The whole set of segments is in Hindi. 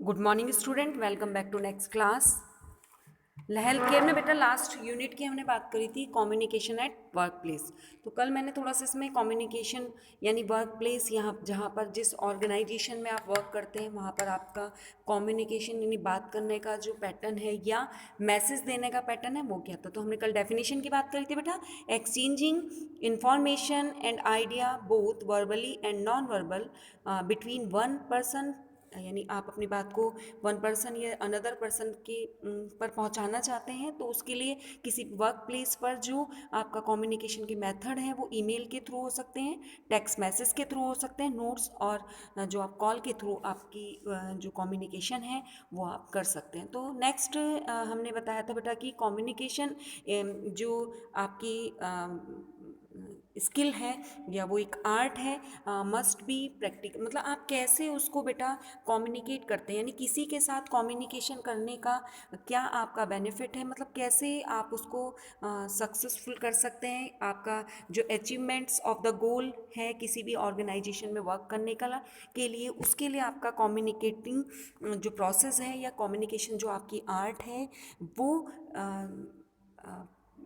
Good morning student, welcome back to next class. Health care में बेटा लास्ट यूनिट की हमने बात करी थी कम्युनिकेशन एट वर्क प्लेस। तो कल मैंने थोड़ा सा इसमें कम्युनिकेशन यानी वर्क प्लेस यहाँ जहाँ पर जिस ऑर्गेनाइजेशन में आप वर्क करते हैं वहाँ पर आपका कम्युनिकेशन यानी बात करने का जो पैटर्न है या मैसेज देने का पैटर्न है वो क्या था। तो हमने कल डेफिनेशन की बात करी थी बेटा, exchanging information and idea both verbally and non verbal between one person, यानी आप अपनी बात को वन पर्सन या अनदर पर्सन के पर पहुंचाना चाहते हैं तो उसके लिए किसी वर्क प्लेस पर जो आपका कम्युनिकेशन के मेथड है वो ईमेल के थ्रू हो सकते हैं, टेक्स्ट मैसेज के थ्रू हो सकते हैं, नोट्स और जो आप कॉल के थ्रू आपकी जो कम्युनिकेशन है वो आप कर सकते हैं। तो नेक्स्ट हमने बताया था बेटा कि कम्युनिकेशन जो आपकी स्किल है या वो एक आर्ट है, मस्ट बी प्रैक्टिकल। मतलब आप कैसे उसको बेटा कम्युनिकेट करते हैं, यानी किसी के साथ कम्युनिकेशन करने का क्या आपका बेनिफिट है, मतलब कैसे आप उसको सक्सेसफुल कर सकते हैं। आपका जो अचीवमेंट्स ऑफ द गोल है किसी भी ऑर्गेनाइजेशन में वर्क करने का के लिए, उसके लिए आपका कम्युनिकेटिंग जो प्रोसेस है या कम्युनिकेशन जो आपकी आर्ट है वो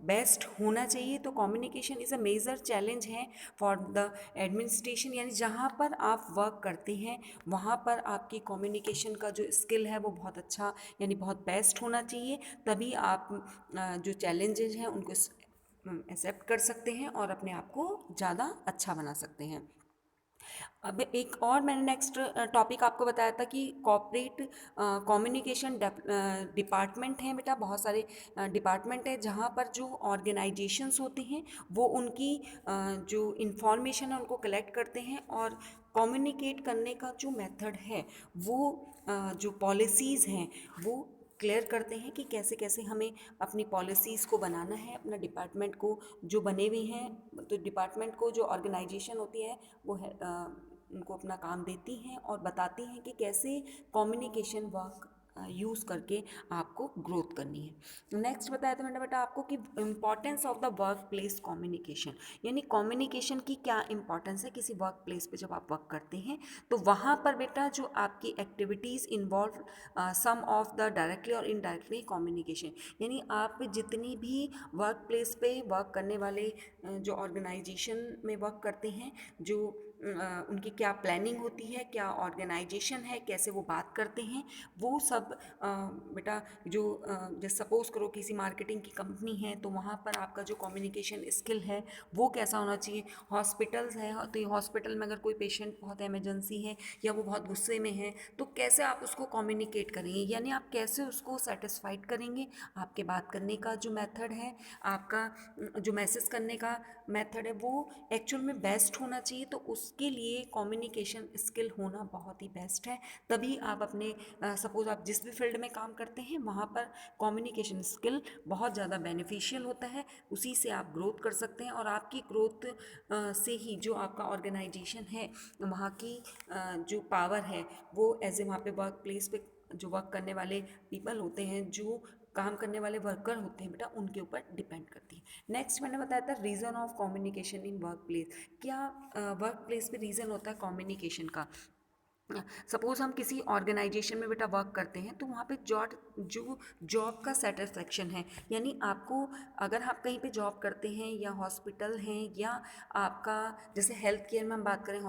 बेस्ट होना चाहिए। तो communication is a major challenge है फॉर द एडमिनिस्ट्रेशन, यानी जहाँ पर आप वर्क करते हैं वहाँ पर आपकी कम्युनिकेशन का जो स्किल है वो बहुत अच्छा यानी बहुत बेस्ट होना चाहिए। तभी आप जो चैलेंजेज हैं उनको एक्सेप्ट कर सकते हैं और अपने आप को ज़्यादा अच्छा बना सकते हैं। अब एक और मैंने नेक्स्ट टॉपिक आपको बताया था कि कॉर्पोरेट कम्युनिकेशन डिपार्टमेंट हैं बेटा, बहुत सारे डिपार्टमेंट है जहाँ पर जो ऑर्गेनाइजेशंस होते हैं वो उनकी जो इंफॉर्मेशन है उनको कलेक्ट करते हैं और कम्युनिकेट करने का जो मेथड है वो जो पॉलिसीज़ हैं वो क्लियर करते हैं कि कैसे कैसे हमें अपनी पॉलिसीज़ को बनाना है। अपना डिपार्टमेंट को जो बने हुए हैं तो डिपार्टमेंट को जो ऑर्गेनाइजेशन होती है वो है उनको अपना काम देती हैं और बताती हैं कि कैसे कम्युनिकेशन वर्क यूज़ करके आपको ग्रोथ करनी है। नेक्स्ट बताया था मैंने बेटा आपको कि importance of the work place communication, यानी कम्युनिकेशन की क्या इंपॉर्टेंस है किसी वर्क प्लेस पे जब आप वर्क करते हैं। तो वहाँ पर बेटा जो आपकी activities involve some of the directly और इनडायरेक्टली कम्युनिकेशन, यानी आप जितनी भी वर्क प्लेस पे वर्क करने वाले जो ऑर्गेनाइजेशन में वर्क करते हैं, जो उनकी क्या प्लानिंग होती है, क्या ऑर्गेनाइजेशन है, कैसे वो बात करते हैं, वो सब बेटा जो जैसे सपोज़ करो किसी मार्केटिंग की कंपनी है तो वहाँ पर आपका जो कम्युनिकेशन स्किल है वो कैसा होना चाहिए। हॉस्पिटल्स है तो ये हॉस्पिटल में अगर कोई पेशेंट बहुत इमरजेंसी है या वो बहुत गुस्से में है तो कैसे आप उसको कम्युनिकेट करेंगे, यानी आप कैसे उसको सेटिस्फाइड करेंगे। आपके बात करने का जो मेथड है, आपका जो मैसेज करने का मेथड है वो एक्चुअल में बेस्ट होना चाहिए। तो उसके लिए कम्युनिकेशन स्किल होना बहुत ही बेस्ट है। तभी आप अपने सपोज़ आप जिस भी फील्ड में काम करते हैं वहाँ पर कम्युनिकेशन स्किल बहुत ज़्यादा बेनिफिशियल होता है, उसी से आप ग्रोथ कर सकते हैं और आपकी ग्रोथ से ही जो आपका ऑर्गेनाइजेशन है वहाँ की जो पावर है वो एज ए वहाँ पे वर्क प्लेस पे जो वर्क करने वाले पीपल होते हैं, जो काम करने वाले वर्कर होते हैं बेटा, उनके ऊपर डिपेंड करती है। नेक्स्ट मैंने बताया था reason of communication in work place. क्या वर्क प्लेस पे रीज़न होता है कम्युनिकेशन का। सपोज़ हम किसी ऑर्गेनाइजेशन में बेटा वर्क करते हैं तो वहाँ पे जो जॉब का सेटिस्फेक्शन है, यानी आपको अगर आप कहीं पे जॉब करते हैं या हॉस्पिटल हैं या आपका जैसे हेल्थ केयर में हम बात करें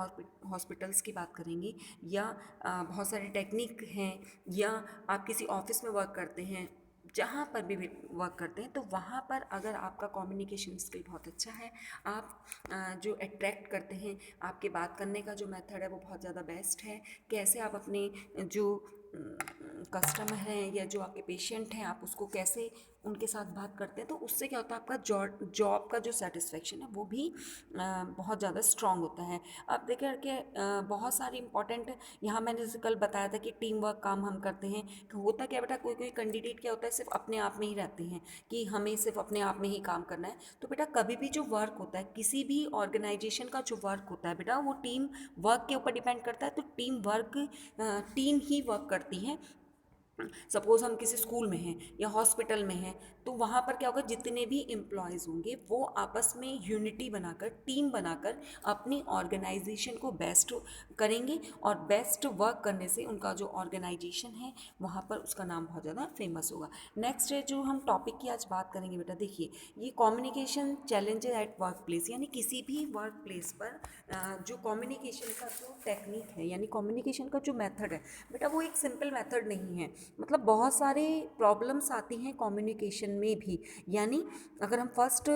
हॉस्पिटल्स की बात करेंगे या बहुत सारे टेक्निक हैं या आप किसी ऑफिस में वर्क करते हैं, जहाँ पर भी वर्क करते हैं तो वहाँ पर अगर आपका कम्युनिकेशन स्किल बहुत अच्छा है, आप जो अट्रैक्ट करते हैं, आपके बात करने का जो मेथड है वो बहुत ज़्यादा बेस्ट है। कैसे आप अपने जो कस्टमर हैं या जो आपके पेशेंट हैं आप उसको कैसे उनके साथ बात करते हैं, तो उससे क्या होता है आपका जॉब का जो सेटिस्फेक्शन है वो भी बहुत ज़्यादा स्ट्रांग होता है। अब देखिए कि बहुत सारी इंपॉर्टेंट यहाँ मैंने जैसे कल बताया था कि टीम वर्क काम हम करते हैं। तो होता क्या बेटा, कोई कोई कैंडिडेट क्या होता है सिर्फ अपने आप में ही रहते हैं कि हमें सिर्फ अपने आप में ही काम करना है। तो बेटा कभी भी जो वर्क होता है किसी भी ऑर्गेनाइजेशन का जो वर्क होता है बेटा वो टीम वर्क के ऊपर डिपेंड करता है। तो टीम ही वर्क करती है सपोज़ हम किसी स्कूल में हैं या हॉस्पिटल में हैं, तो वहाँ पर क्या होगा, जितने भी एम्प्लॉयज़ होंगे वो आपस में यूनिटी बनाकर, टीम बनाकर अपनी ऑर्गेनाइजेशन को बेस्ट करेंगे, और बेस्ट वर्क करने से उनका जो ऑर्गेनाइजेशन है वहाँ पर उसका नाम बहुत ज़्यादा फेमस होगा। नेक्स्ट है जो हम टॉपिक की आज बात करेंगे बेटा, देखिए ये communication challenges at work place, यानी किसी भी वर्क प्लेस पर जो कम्युनिकेशन का जो टेक्निक है, यानी कम्युनिकेशन का जो मेथड है बेटा, वो एक सिंपल मेथड नहीं है। मतलब बहुत सारे प्रॉब्लम्स आती हैं कम्युनिकेशन में भी। यानी अगर हम फर्स्ट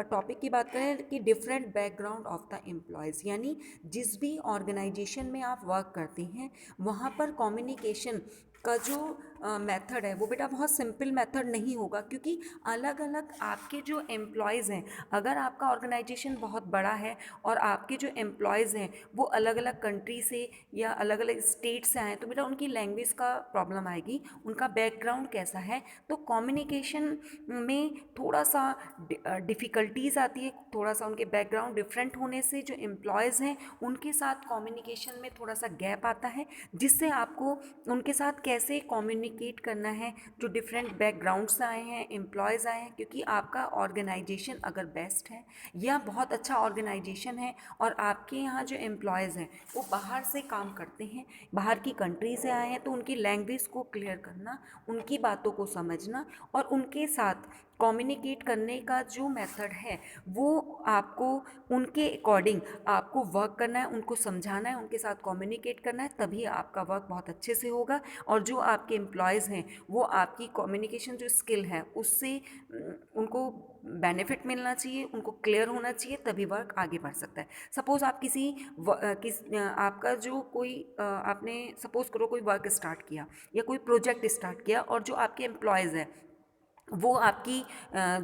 टॉपिक की बात करें कि different background of the employees, यानी जिस भी ऑर्गेनाइजेशन में आप वर्क करते हैं वहाँ पर कम्युनिकेशन का जो मेथड है वो बेटा बहुत सिंपल मेथड नहीं होगा, क्योंकि अलग अलग आपके जो एम्प्लॉयज़ हैं, अगर आपका ऑर्गेनाइजेशन बहुत बड़ा है और आपके जो एम्प्लॉयज़ हैं वो अलग अलग कंट्री से या अलग अलग स्टेट से आए हैं, तो बेटा उनकी लैंग्वेज का प्रॉब्लम आएगी, उनका बैकग्राउंड कैसा है, तो कम्युनिकेशन में थोड़ा सा डिफ़िकल्टीज़ आती है, थोड़ा सा उनके बैकग्राउंड डिफरेंट होने से जो एम्प्लॉयज़ हैं उनके साथ कम्युनिकेशन में थोड़ा सा गैप आता है, जिससे आपको उनके साथ कैसे कम्युनिकेट करना है, जो डिफरेंट बैकग्राउंड से आए हैं, एम्प्लॉयज़ आए हैं, क्योंकि आपका ऑर्गेनाइजेशन अगर बेस्ट है या बहुत अच्छा ऑर्गेनाइजेशन है और आपके यहाँ जो एम्प्लॉयज़ हैं वो बाहर से काम करते हैं, बाहर की कंट्री से आए हैं, तो उनकी लैंग्वेज को क्लियर करना, उनकी बातों को समझना और उनके साथ कम्युनिकेट करने का जो मेथड है वो आपको उनके अकॉर्डिंग आपको वर्क करना है, उनको समझाना है, उनके साथ कम्युनिकेट करना है, तभी आपका वर्क बहुत अच्छे से होगा। और जो आपके एम्प्लॉयज़ हैं वो आपकी कम्युनिकेशन जो स्किल है उससे उनको बेनिफिट मिलना चाहिए, उनको क्लियर होना चाहिए, तभी वर्क आगे बढ़ सकता है। सपोज़ आप आपका जो कोई आपने सपोज़ करो कोई वर्क स्टार्ट किया या कोई प्रोजेक्ट स्टार्ट किया, और जो आपके एम्प्लॉयज़ हैं वो आपकी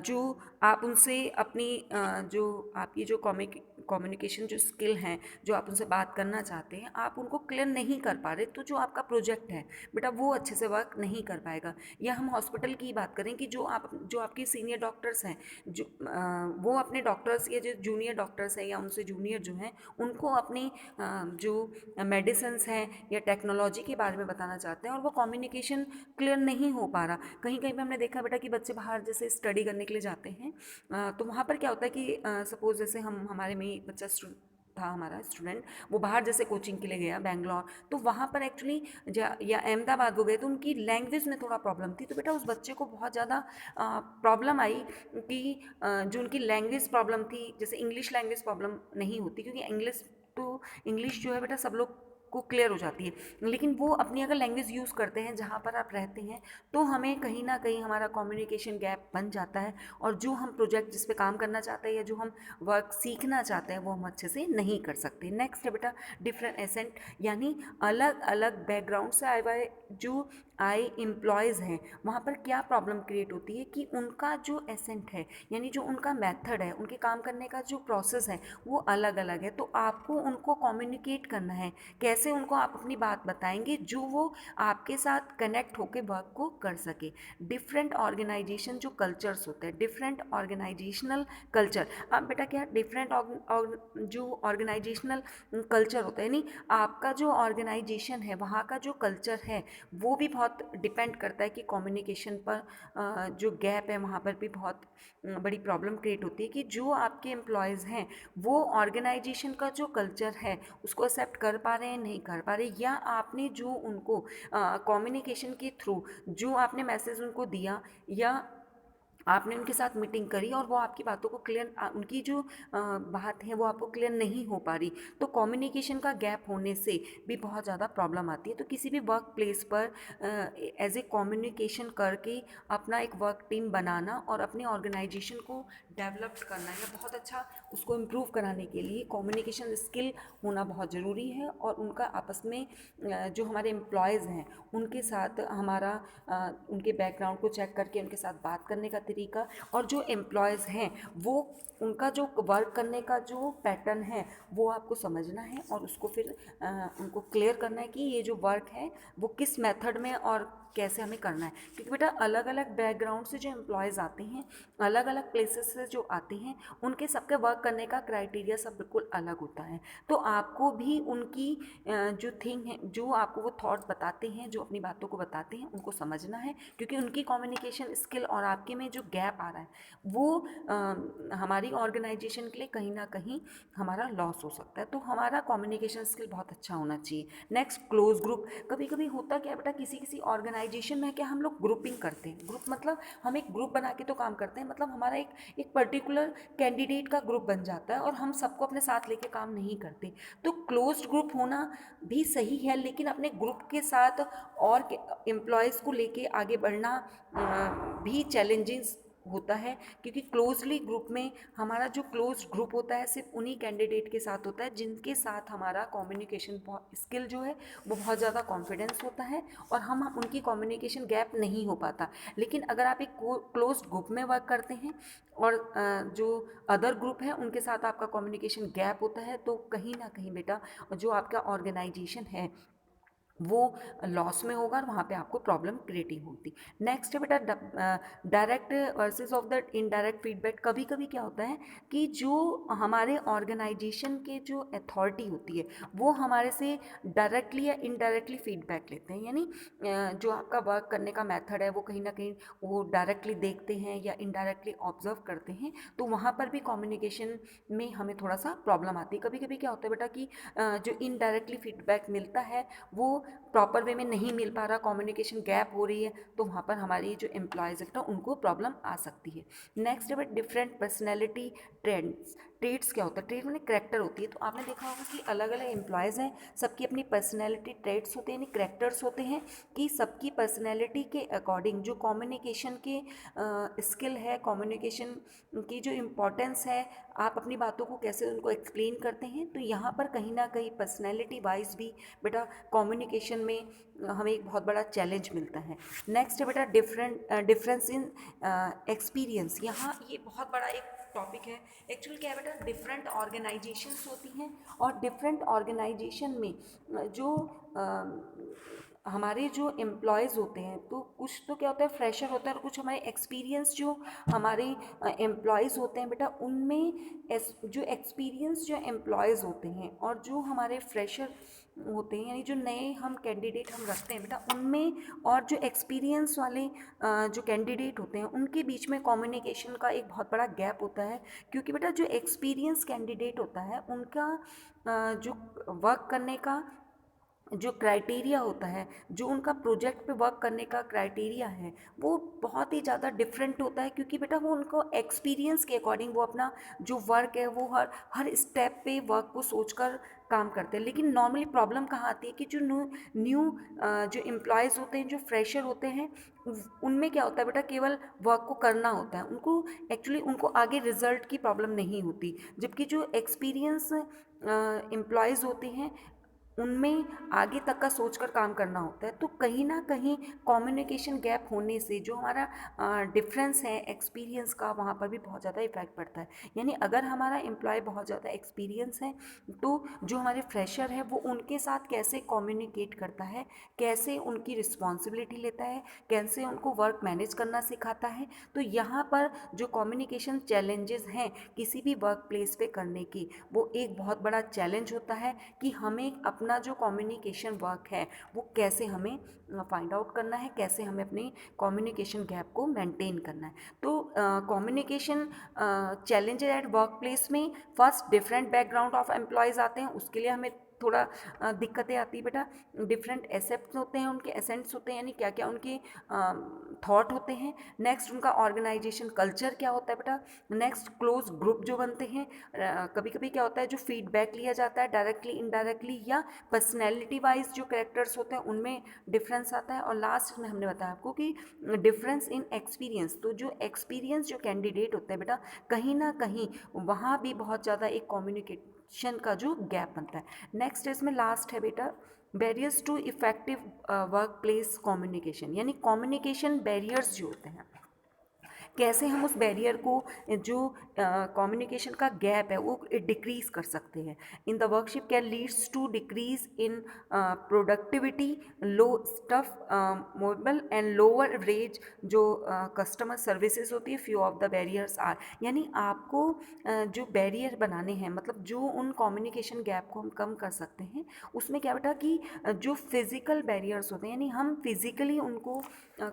जो आप उनसे अपनी जो आपकी जो कम्युनिकेशन जो स्किल हैं, जो आप उनसे बात करना चाहते हैं, आप उनको क्लियर नहीं कर पा रहे, तो जो आपका प्रोजेक्ट है बेटा वो अच्छे से वर्क नहीं कर पाएगा। या हम हॉस्पिटल की बात करें कि जो आपके सीनियर डॉक्टर्स हैं, जो वो अपने डॉक्टर्स या जो जूनियर डॉक्टर्स हैं या उनसे जूनियर जो हैं उनको अपनी जो मेडिसिन्स हैं या टेक्नोलॉजी के बारे में बताना चाहते हैं, और वो कम्युनिकेशन क्लियर नहीं हो पा रहा। कहीं कहीं पे हमने देखा बेटा कि बच्चे बाहर जैसे स्टडी करने के लिए जाते हैं, तो वहाँ पर क्या होता है कि सपोज़ जैसे हम हमारे में एक बच्चा था, हमारा स्टूडेंट, वो बाहर जैसे कोचिंग के लिए गया बेंगलोर, तो वहाँ पर एक्चुअली या अहमदाबाद वो गए, तो उनकी लैंग्वेज में थोड़ा प्रॉब्लम थी, तो बेटा उस बच्चे को बहुत ज़्यादा प्रॉब्लम आई कि जो उनकी लैंग्वेज प्रॉब्लम थी, जैसे इंग्लिश लैंग्वेज प्रॉब्लम नहीं होती, क्योंकि इंग्लिश जो है बेटा सब लोग को क्लियर हो जाती है, लेकिन वो अपनी अगर लैंग्वेज यूज़ करते हैं जहाँ पर आप रहते हैं, तो हमें कहीं ना कहीं हमारा कम्युनिकेशन गैप बन जाता है, और जो हम प्रोजेक्ट जिस पे काम करना चाहते हैं या जो हम वर्क सीखना चाहते हैं वो हम अच्छे से नहीं कर सकते। नेक्स्ट है बेटा डिफरेंट एसेंट, यानी अलग अलग बैकग्राउंड से आए हुए जो आए एम्प्लॉयज़ हैं वहाँ पर क्या प्रॉब्लम क्रिएट होती है कि उनका जो एसेंट है, यानी जो उनका मेथड है, उनके काम करने का जो प्रोसेस है वो अलग अलग है, तो आपको उनको कम्युनिकेट करना है, कैसे उनको आप अपनी बात बताएंगे जो वो आपके साथ कनेक्ट होकर वर्क को कर सके। डिफरेंट ऑर्गेनाइजेशन जो कल्चर्स होते हैं, डिफरेंट ऑर्गेनाइजेशनल कल्चर, अब बेटा क्या डिफरेंट जो ऑर्गेनाइजेशनल कल्चर होता है, यानी आपका जो ऑर्गेनाइजेशन है वहाँ का जो कल्चर है वो भी बहुत डिपेंड करता है कि कम्युनिकेशन पर जो गैप है वहाँ पर भी बहुत बड़ी प्रॉब्लम क्रिएट होती है कि जो आपके एम्प्लॉयज़ हैं वो ऑर्गेनाइजेशन का जो कल्चर है उसको एक्सेप्ट कर पा रहे हैं, नहीं कर पा रहे, या आपने जो उनको कम्युनिकेशन के थ्रू जो आपने मैसेज उनको दिया या आपने उनके साथ मीटिंग करी और वो आपकी बातों को क्लियर, उनकी जो बात है वो आपको क्लियर नहीं हो पा रही, तो कम्युनिकेशन का गैप होने से भी बहुत ज़्यादा प्रॉब्लम आती है। तो किसी भी वर्क प्लेस पर एज ए कम्युनिकेशन करके अपना एक वर्क टीम बनाना और अपने ऑर्गेनाइजेशन को डेवलप करना या बहुत अच्छा उसको इम्प्रूव कराने के लिए कम्युनिकेशन स्किल होना बहुत ज़रूरी है, और उनका आपस में जो हमारे एम्प्लॉयज़ हैं उनके साथ हमारा उनके बैकग्राउंड को चेक करके उनके साथ बात करने का तरीका, और जो एम्प्लॉयज़ हैं वो उनका जो वर्क करने का जो पैटर्न है वो आपको समझना है और उसको फिर उनको क्लियर करना है कि ये जो वर्क है वो किस मेथड में और कैसे हमें करना है। क्योंकि बेटा अलग अलग बैकग्राउंड से जो एम्प्लॉयज़ आते हैं, अलग अलग प्लेसेस से जो आते हैं, उनके सबके वर्क करने का क्राइटेरिया सब बिल्कुल अलग होता है। तो आपको भी उनकी जो थिंग है, जो आपको वो थॉट बताते हैं, जो अपनी बातों को बताते हैं, उनको समझना है। क्योंकि उनकी कम्युनिकेशन स्किल और आपके में जो गैप आ रहा है वो हमारी ऑर्गेनाइजेशन के लिए कहीं ना कहीं हमारा लॉस हो सकता है। तो हमारा कम्युनिकेशन स्किल बहुत अच्छा होना चाहिए। Next, close group. कभी कभी होता क्या है बेटा, किसी किसी ऑर्गेनाइजेशन में क्या हम लोग ग्रुपिंग करते हैं। ग्रुप मतलब हम एक ग्रुप बना के तो काम करते हैं, मतलब हमारा एक पर्टिकुलर कैंडिडेट का ग्रुप बन जाता है और हम सबको अपने साथ लेके काम नहीं करते। तो क्लोज्ड ग्रुप होना भी सही है, लेकिन अपने ग्रुप के साथ और एम्प्लॉयज़ को लेके आगे बढ़ना भी चैलेंजेस होता है। क्योंकि क्लोजली ग्रुप में हमारा जो क्लोज ग्रुप होता है सिर्फ उन्हीं कैंडिडेट के साथ होता है जिनके साथ हमारा कम्युनिकेशन स्किल जो है वो बहुत ज़्यादा कॉन्फिडेंस होता है और हम उनकी कम्युनिकेशन गैप नहीं हो पाता। लेकिन अगर आप एक क्लोज ग्रुप में वर्क करते हैं और जो अदर ग्रुप है उनके साथ आपका कम्युनिकेशन गैप होता है, तो कहीं ना कहीं बेटा जो आपका ऑर्गेनाइजेशन है वो लॉस में होगा और वहाँ पे आपको प्रॉब्लम क्रिएटिव होती। नेक्स्ट है बेटा direct versus of the indirect feedback. कभी कभी क्या होता है कि जो हमारे ऑर्गेनाइजेशन के जो अथॉरिटी होती है वो हमारे से डायरेक्टली या इनडायरेक्टली फीडबैक लेते हैं। यानी जो आपका वर्क करने का मेथड है वो कहीं ना कहीं वो डायरेक्टली देखते हैं या इनडायरेक्टली ऑब्जर्व करते हैं, तो वहाँ पर भी कम्युनिकेशन में हमें थोड़ा सा प्रॉब्लम आती है। कभी कभी क्या होता है बेटा कि जो इनडायरेक्टली फीडबैक मिलता है वो प्रॉपर वे में नहीं मिल पा रहा, कम्युनिकेशन गैप हो रही है, तो वहाँ पर हमारी जो एम्प्लॉयज़ है उनको प्रॉब्लम आ सकती है। नेक्स्ट है डिफरेंट पर्सनैलिटी ट्रेंड्स। ट्रेड्स क्या होता है? ट्रेड मैंने करेक्टर होती है। तो आपने देखा होगा कि अलग अलग एम्प्लॉयज़ हैं, सबकी अपनी पर्सनैलिटी ट्रेड्स होते हैं, यानी करेक्टर्स होते हैं कि सबकी पर्सनैलिटी के अकॉर्डिंग जो कम्युनिकेशन के स्किल है, कम्युनिकेशन की जो इम्पोर्टेंस है, आप अपनी बातों को कैसे उनको एक्सप्लेन करते हैं, तो यहाँ पर कहीं ना कहीं पर्सनैलिटी वाइज भी बेटा कम्युनिकेशन में हमें एक बहुत बड़ा चैलेंज मिलता है। नेक्स्ट है बेटा डिफरेंस इन एक्सपीरियंस। यहाँ ये बहुत बड़ा एक टॉपिक है। एक्चुअली क्या है बेटा, डिफरेंट ऑर्गेनाइजेशंस होती हैं और डिफरेंट ऑर्गेनाइजेशन में जो हमारे जो एम्प्लॉयज़ होते हैं, तो कुछ तो क्या होता है फ्रेशर होता है और कुछ हमारे एक्सपीरियंस जो हमारे एम्प्लॉयज़ होते हैं बेटा, उनमें जो एक्सपीरियंस जो एम्प्लॉयज़ होते हैं और जो हमारे फ्रेशर होते हैं, यानी जो नए हम कैंडिडेट हम रखते हैं बेटा, उनमें और जो एक्सपीरियंस वाले जो कैंडिडेट होते हैं उनके बीच में कम्युनिकेशन का एक बहुत बड़ा गैप होता है। क्योंकि बेटा जो एक्सपीरियंस कैंडिडेट होता है उनका जो वर्क करने का जो क्राइटेरिया होता है, जो उनका प्रोजेक्ट पे वर्क करने का क्राइटेरिया है, वो बहुत ही ज़्यादा डिफरेंट होता है। क्योंकि बेटा वो उनको एक्सपीरियंस के अकॉर्डिंग वो अपना जो वर्क है वो हर हर स्टेप पे वर्क को सोचकर काम करते हैं। लेकिन नॉर्मली प्रॉब्लम कहाँ आती है कि जो न्यू जो एम्प्लॉयज़ होते हैं, जो फ्रेशर होते हैं, उनमें क्या होता है बेटा, केवल वर्क को करना होता है, उनको एक्चुअली उनको आगे रिजल्ट की प्रॉब्लम नहीं होती। जबकि जो एक्सपीरियंस एम्प्लॉयज़ होते हैं उनमें आगे तक का सोचकर काम करना होता है। तो कहीं ना कहीं कम्युनिकेशन गैप होने से जो हमारा डिफरेंस है एक्सपीरियंस का, वहाँ पर भी बहुत ज़्यादा इफेक्ट पड़ता है। यानी अगर हमारा एम्प्लॉय बहुत ज़्यादा एक्सपीरियंस है तो जो हमारे फ्रेशर है वो उनके साथ कैसे कम्युनिकेट करता है, कैसे उनकी रिस्पॉन्सिबिलिटी लेता है, कैसे उनको वर्क मैनेज करना सिखाता है। तो यहाँ पर जो कम्युनिकेशन चैलेंजेस हैं किसी भी वर्क प्लेस पे करने की, वो एक बहुत बड़ा चैलेंज होता है कि हमें अपना जो कम्युनिकेशन वर्क है वो कैसे हमें फाइंड आउट करना है, कैसे हमें अपनी कम्युनिकेशन गैप को मेंटेन करना है। तो communication challenges at work place में first different background of employees आते हैं, उसके लिए हमें थोड़ा दिक्कतें आती है बेटा। डिफरेंट एसेप्ट होते हैं, उनके एसेंट्स होते हैं, यानी क्या क्या उनके थॉट होते हैं। नेक्स्ट उनका ऑर्गेनाइजेशन कल्चर क्या होता है बेटा। नेक्स्ट क्लोज ग्रुप जो बनते हैं, कभी कभी क्या होता है जो फीडबैक लिया जाता है डायरेक्टली इनडायरेक्टली या पर्सनैलिटी वाइज जो कैरेक्टर्स होते हैं उनमें डिफरेंस आता है। और लास्ट में हमने बताया आपको कि डिफरेंस इन एक्सपीरियंस। तो जो एक्सपीरियंस जो कैंडिडेट होते हैं बेटा, कहीं ना कहीं वहाँ भी बहुत ज़्यादा एक कम्युनिकेशन का जो गैप बनता है। नेक्स्ट इसमें लास्ट है बेटा barriers to effective work place communication, यानी कम्युनिकेशन बैरियर्स जो होते हैं। कैसे हम उस बैरियर को, जो कम्युनिकेशन का गैप है, वो डिक्रीज कर सकते हैं। In the workship can leads to decrease in productivity, low staff morale and lower raise जो कस्टमर सर्विसेज होती है, few of the barriers are, यानी आपको जो बैरियर बनाने हैं, मतलब जो उन कम्युनिकेशन गैप को हम कम कर सकते हैं, उसमें क्या बेटा कि जो फिजिकल बैरियर्स होते हैं, यानी हम फिजिकली उनको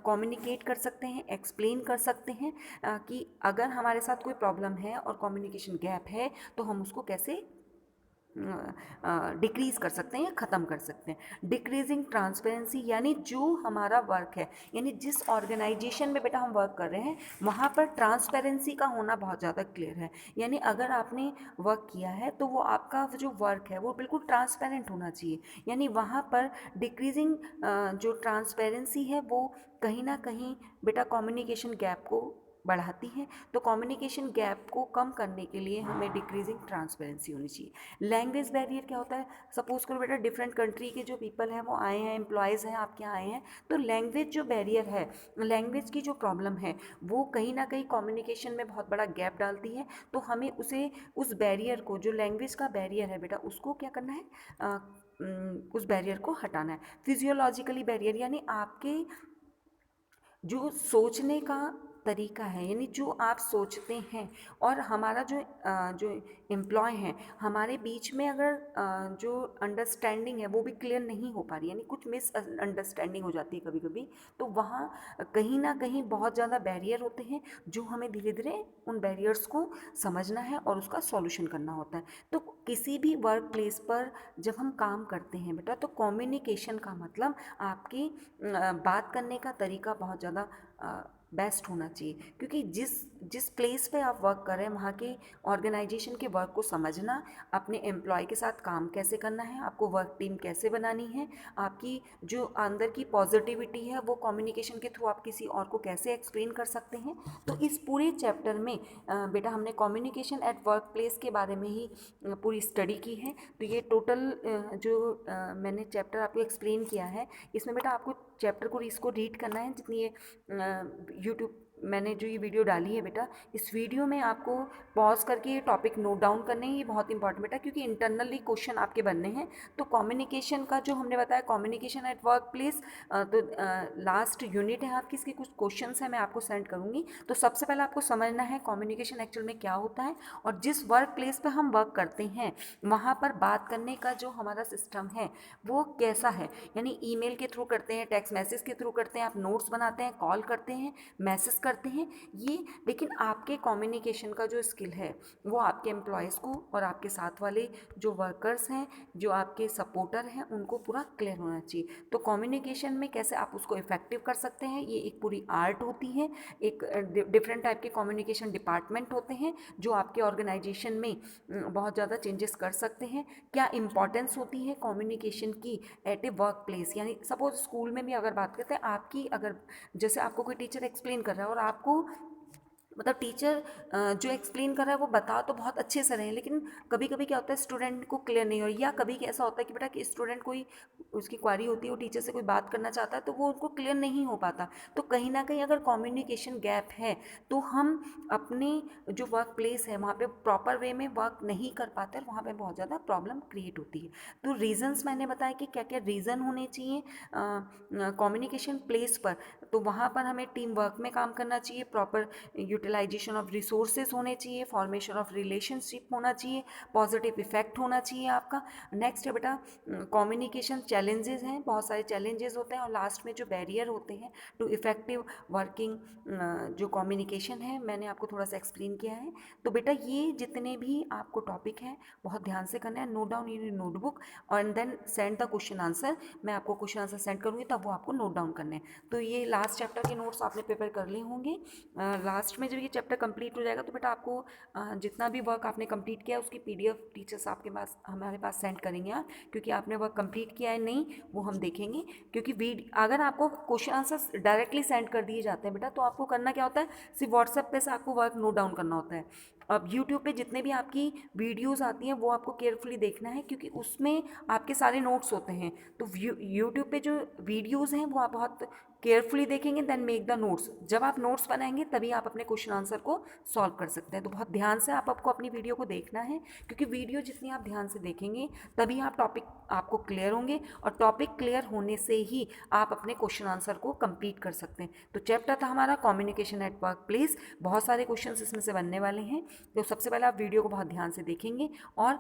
कम्युनिकेट कर सकते हैं, एक्सप्लेन कर सकते हैं कि अगर हमारे साथ कोई प्रॉब्लम है और कम्युनिकेशन गैप है तो हम उसको कैसे डिक्रीज कर सकते हैं या ख़त्म कर सकते हैं। डिक्रीजिंग ट्रांसपेरेंसी, यानी जो हमारा वर्क है, यानी जिस ऑर्गेनाइजेशन में बेटा हम वर्क कर रहे हैं वहाँ पर ट्रांसपेरेंसी का होना बहुत ज़्यादा क्लियर है। यानी अगर आपने वर्क किया है तो वो आपका जो वर्क है वो बिल्कुल ट्रांसपेरेंट होना चाहिए। यानी वहाँ पर डिक्रीजिंग जो ट्रांसपेरेंसी है वो कहीं ना कहीं बेटा कम्युनिकेशन गैप को बढ़ाती है। तो कम्युनिकेशन गैप को कम करने के लिए हमें डिक्रीजिंग ट्रांसपेरेंसी होनी चाहिए। लैंग्वेज बैरियर क्या होता है? सपोज करो बेटा डिफरेंट कंट्री के जो पीपल हैं वो आए हैं, एम्प्लॉयज़ हैं आपके यहाँ आए हैं, तो लैंग्वेज जो बैरियर है, लैंग्वेज की जो प्रॉब्लम है वो कहीं ना कहीं कम्युनिकेशन में बहुत बड़ा गैप डालती है। तो हमें उसे, उस बैरियर को, जो लैंग्वेज का बैरियर है बेटा, उसको क्या करना है, उस बैरियर को हटाना है। फिजियोलॉजिकली बैरियर, यानी आपके जो सोचने का तरीका है, यानी जो आप सोचते हैं और हमारा जो एम्प्लॉय हैं, हमारे बीच में अगर जो अंडरस्टैंडिंग है वो भी क्लियर नहीं हो पा रही, यानी कुछ मिस अंडरस्टैंडिंग हो जाती है कभी कभी, तो वहाँ कहीं ना कहीं बहुत ज़्यादा बैरियर होते हैं जो हमें धीरे धीरे उन बैरियर्स को समझना है और उसका सॉल्यूशन करना होता है। तो किसी भी वर्क प्लेस पर जब हम काम करते हैं बेटा, तो कम्युनिकेशन का मतलब आपकी बात करने का तरीका बहुत ज़्यादा बेस्ट होना चाहिए, क्योंकि जिस जिस प्लेस पे आप वर्क कर रहे हैं वहाँ के ऑर्गेनाइजेशन के वर्क को समझना, अपने एम्प्लॉय के साथ काम कैसे करना है, आपको वर्क टीम कैसे बनानी है, आपकी जो अंदर की पॉजिटिविटी है वो कम्युनिकेशन के थ्रू आप किसी और को कैसे एक्सप्लेन कर सकते हैं। तो इस पूरे चैप्टर में बेटा हमने कम्युनिकेशन एट वर्क प्लेस के बारे में ही पूरी स्टडी की है। तो ये टोटल जो मैंने चैप्टर आपको एक्सप्लेन किया है, इसमें बेटा आपको चैप्टर को इसको रीड करना है। जितनी ये यूट्यूब मैंने जो ये वीडियो डाली है बेटा, इस वीडियो में आपको पॉज करके ये टॉपिक नोट डाउन करने हैं। ये बहुत इंपॉर्टेंट बेटा, क्योंकि इंटरनली क्वेश्चन आपके बनने हैं। तो कम्युनिकेशन का जो हमने बताया, कम्युनिकेशन एट वर्क प्लेस, तो लास्ट यूनिट है आपकी, इसके कुछ क्वेश्चन हैं, मैं आपको सेंड करूँगी। तो सबसे पहले आपको समझना है कम्युनिकेशन एक्चुअल में क्या होता है, और जिस वर्क प्लेस पर हम वर्क करते हैं वहाँ पर बात करने का जो हमारा सिस्टम है वो कैसा है। यानी ईमेल के थ्रू करते हैं, टेक्स्ट मैसेज के थ्रू करते हैं, आप नोट्स बनाते हैं, कॉल करते हैं, मैसेज करते हैं ये। लेकिन आपके कम्युनिकेशन का जो स्किल है वो आपके एम्प्लॉयज़ को और आपके साथ वाले जो वर्कर्स हैं, जो आपके सपोर्टर हैं, उनको पूरा क्लियर होना चाहिए। तो कम्युनिकेशन में कैसे आप उसको इफेक्टिव कर सकते हैं, ये एक पूरी आर्ट होती है। एक डिफरेंट टाइप के कम्युनिकेशन डिपार्टमेंट होते हैं जो आपके ऑर्गेनाइजेशन में बहुत ज़्यादा चेंजेस कर सकते हैं। क्या इंपॉर्टेंस होती है कम्युनिकेशन की एट ए वर्क प्लेस, यानी सपोज स्कूल में भी अगर बात करते हैं, आपकी अगर जैसे आपको कोई टीचर एक्सप्लेन कर रहा है और आपको, मतलब टीचर जो एक्सप्लेन कर रहा है वो बता तो बहुत अच्छे से रहे हैं, लेकिन कभी कभी क्या होता है स्टूडेंट को क्लियर नहीं हो, या कभी ऐसा होता है कि बेटा कि स्टूडेंट कोई, उसकी क्वारी होती है, वो टीचर से कोई बात करना चाहता है तो वो उनको क्लियर नहीं हो पाता। तो कहीं ना कहीं अगर कम्युनिकेशन गैप है तो हम अपने जो वर्क प्लेस है वहाँ पे प्रॉपर वे में वर्क नहीं कर पाते और वहाँ पे बहुत ज़्यादा प्रॉब्लम क्रिएट होती है। तो रीजंस मैंने बताया कि क्या क्या रीज़न होने चाहिए कम्युनिकेशन प्लेस पर। तो वहाँ पर हमें टीम वर्क में काम करना चाहिए, प्रॉपर यूटिलाइजेशन ऑफ रिसोर्सेज होने चाहिए, फॉर्मेशन ऑफ रिलेशनशिप होना चाहिए, पॉजिटिव इफेक्ट होना चाहिए आपका। नेक्स्ट है बेटा कम्युनिकेशन चैलेंजेस हैं, बहुत सारे चैलेंजेस होते हैं, और लास्ट में जो बैरियर होते हैं टू इफेक्टिव वर्किंग जो कम्युनिकेशन है, मैंने आपको थोड़ा सा एक्सप्लेन किया है। तो बेटा ये जितने भी आपको टॉपिक हैं बहुत ध्यान से करना है, नोट डाउन इन नोटबुक और then send the question answer. मैं आपको क्वेश्चन आंसर सेंड करूँगी तब वो आपको नोट डाउन करने हैं। तो ये लास्ट चैप्टर के नोट्स आपने प्रिपेयर कर लिए होंगे। लास्ट में जब ये चैप्टर कंप्लीट हो जाएगा तो बेटा आपको जितना भी वर्क आपने कंप्लीट किया है उसकी पीडीएफ टीचर्स आपके पास, हमारे पास सेंड करेंगे आप, क्योंकि आपने वर्क कंप्लीट किया है नहीं वो हम देखेंगे। क्योंकि अगर आपको क्वेश्चन आंसर डायरेक्टली सेंड कर दिए जाते हैं बेटा, तो आपको करना क्या होता है, सिर्फ व्हाट्सएप पे से आपको वर्क नोट डाउन करना होता है। अब यूट्यूब पे जितने भी आपकी वीडियोस आती हैं वो आपको केयरफुली देखना है, क्योंकि उसमें आपके सारे नोट्स होते हैं। तो यूट्यूब पे जो वीडियोस हैं वो आप बहुत केयरफुली देखेंगे, देन मेक द नोट्स। जब आप नोट्स बनाएंगे तभी आप अपने क्वेश्चन आंसर को सॉल्व कर सकते हैं। तो बहुत ध्यान से आपको अपनी वीडियो को देखना है, क्योंकि वीडियो जितनी आप ध्यान से देखेंगे तभी आप टॉपिक आपको क्लियर होंगे, और टॉपिक क्लियर होने से ही आप अपने क्वेश्चन आंसर को कंप्लीट कर सकते हैं। तो चैप्टर था हमारा कम्युनिकेशन एट वर्क प्लेस। बहुत सारे क्वेश्चन इसमें से बनने वाले हैं। तो सबसे पहले आप वीडियो को बहुत ध्यान से देखेंगे, और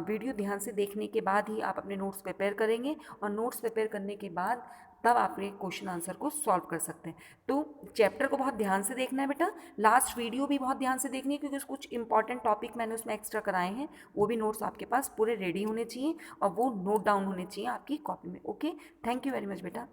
वीडियो ध्यान से देखने के बाद ही आप अपने नोट्स प्रिपेयर करेंगे, और नोट्स प्रिपेयर करने के बाद तब आप ये क्वेश्चन आंसर को सॉल्व कर सकते हैं। तो चैप्टर को बहुत ध्यान से देखना है बेटा। लास्ट वीडियो भी बहुत ध्यान से देखनी है, क्योंकि कुछ इंपॉर्टेंट टॉपिक मैंने उसमें एक्स्ट्रा कराए हैं, वो भी नोट्स आपके पास पूरे रेडी होने चाहिए और वो नोट डाउन होने चाहिए आपकी कॉपी में। Okay, thank you very much बेटा।